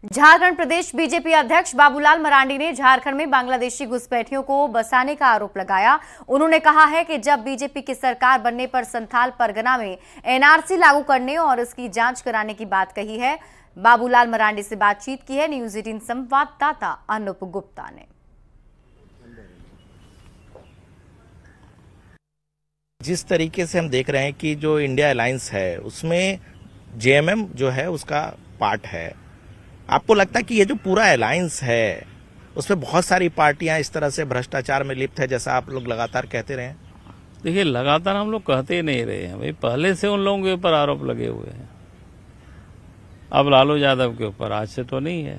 झारखंड प्रदेश BJP अध्यक्ष बाबूलाल मरांडी ने झारखंड में बांग्लादेशी घुसपैठियों को बसाने का आरोप लगाया। उन्होंने कहा है कि जब बीजेपी की सरकार बनने पर संथाल परगना में एनआरसी लागू करने और इसकी जांच कराने की बात कही है। बाबूलाल मरांडी से बातचीत की है न्यूज 18 संवाददाता अनूप गुप्ता ने। जिस तरीके से हम देख रहे हैं कि जो इंडिया अलायंस है उसमें जेएमएम जो है उसका पार्ट है, आपको लगता है कि ये जो पूरा अलायंस है उसमें बहुत सारी पार्टियां इस तरह से भ्रष्टाचार में लिप्त है, जैसा आप लोग लगातार कहते रहे? देखिए, लगातार हम लोग कहते ही नहीं रहे हैं भाई, पहले से उन लोगों के ऊपर आरोप लगे हुए हैं। अब लालू यादव के ऊपर आज से तो नहीं है।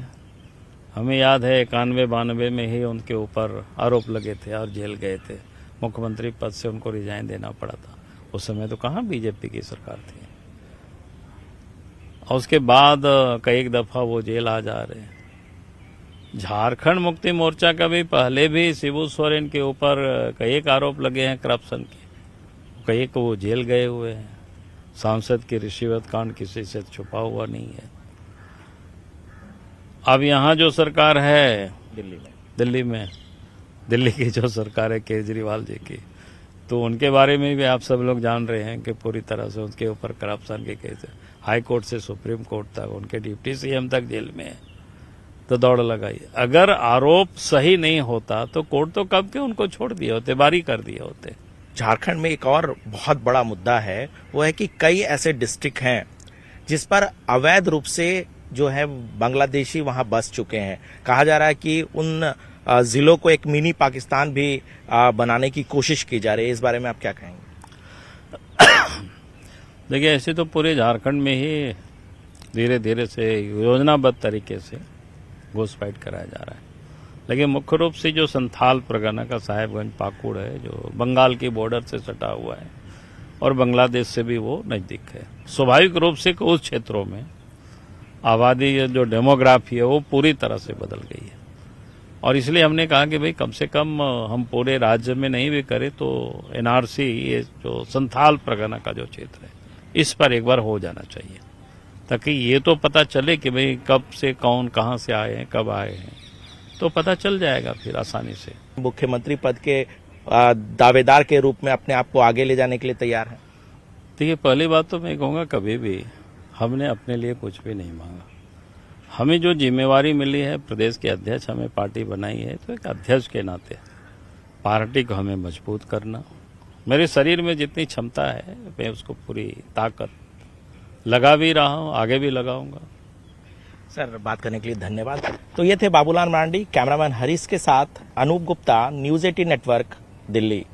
हमें याद है 91-92 में ही उनके ऊपर आरोप लगे थे और जेल गए थे। मुख्यमंत्री पद से उनको रिजाइन देना पड़ा था। उस समय तो कहाँ बीजेपी की सरकार थी। और उसके बाद कई दफा वो जेल आ जा रहे हैं। झारखंड मुक्ति मोर्चा का भी पहले भी शिबू सोरेन के ऊपर कई आरोप लगे हैं करप्शन के, कई को वो जेल गए हुए हैं। सांसद की रिश्वत कांड किसी से छुपा हुआ नहीं है। अब यहाँ जो सरकार है दिल्ली की जो सरकार है केजरीवाल जी की, तो उनके बारे में भी आप सब लोग जान रहे हैं कि पूरी तरह से उनके ऊपर करप्शन के केस है। हाई कोर्ट से सुप्रीम कोर्ट तक, उनके डिप्टी सीएम तक जेल में है। तो दौड़ लगाई। अगर आरोप सही नहीं होता तो कोर्ट तो कब के उनको छोड़ दिए होते, बारी कर दिए होते। झारखंड में एक और बहुत बड़ा मुद्दा है, वो है कि कई ऐसे डिस्ट्रिक्ट हैं जिस पर अवैध रूप से जो है बांग्लादेशी वहां बस चुके हैं। कहा जा रहा है कि उन जिलों को एक मिनी पाकिस्तान भी बनाने की कोशिश की जा रही है। इस बारे में आप क्या कहेंगे? देखिए, ऐसे तो पूरे झारखंड में ही धीरे धीरे से योजनाबद्ध तरीके से घुसपैठ कराया जा रहा है। लेकिन मुख्य रूप से जो संथाल परगना का साहेबगंज पाकुड़ है, जो बंगाल की बॉर्डर से सटा हुआ है और बांग्लादेश से भी वो नजदीक है, स्वाभाविक रूप से उस क्षेत्रों में आबादी जो डेमोग्राफी है वो पूरी तरह से बदल गई है। और इसलिए हमने कहा कि भाई कम से कम हम पूरे राज्य में नहीं भी करें तो एनआरसी, ये जो संथाल परगना का जो क्षेत्र है, इस पर एक बार हो जाना चाहिए, ताकि ये तो पता चले कि भाई कब से कौन कहां से आए हैं, कब आए हैं, तो पता चल जाएगा फिर आसानी से। मुख्यमंत्री पद के दावेदार के रूप में अपने आप को आगे ले जाने के लिए तैयार हैं? देखिए, पहली बात तो मैं कहूँगा कभी भी हमने अपने लिए कुछ भी नहीं मांगा। हमें जो जिम्मेवारी मिली है, प्रदेश के अध्यक्ष हमें पार्टी बनाई है, तो एक अध्यक्ष के नाते पार्टी को हमें मजबूत करना। मेरे शरीर में जितनी क्षमता है मैं उसको पूरी ताकत लगा भी रहा हूँ, आगे भी लगाऊंगा। सर, बात करने के लिए धन्यवाद। तो ये थे बाबूलाल मरांडी। कैमरामैन हरीश के साथ अनूप गुप्ता, न्यूज 18 नेटवर्क, दिल्ली।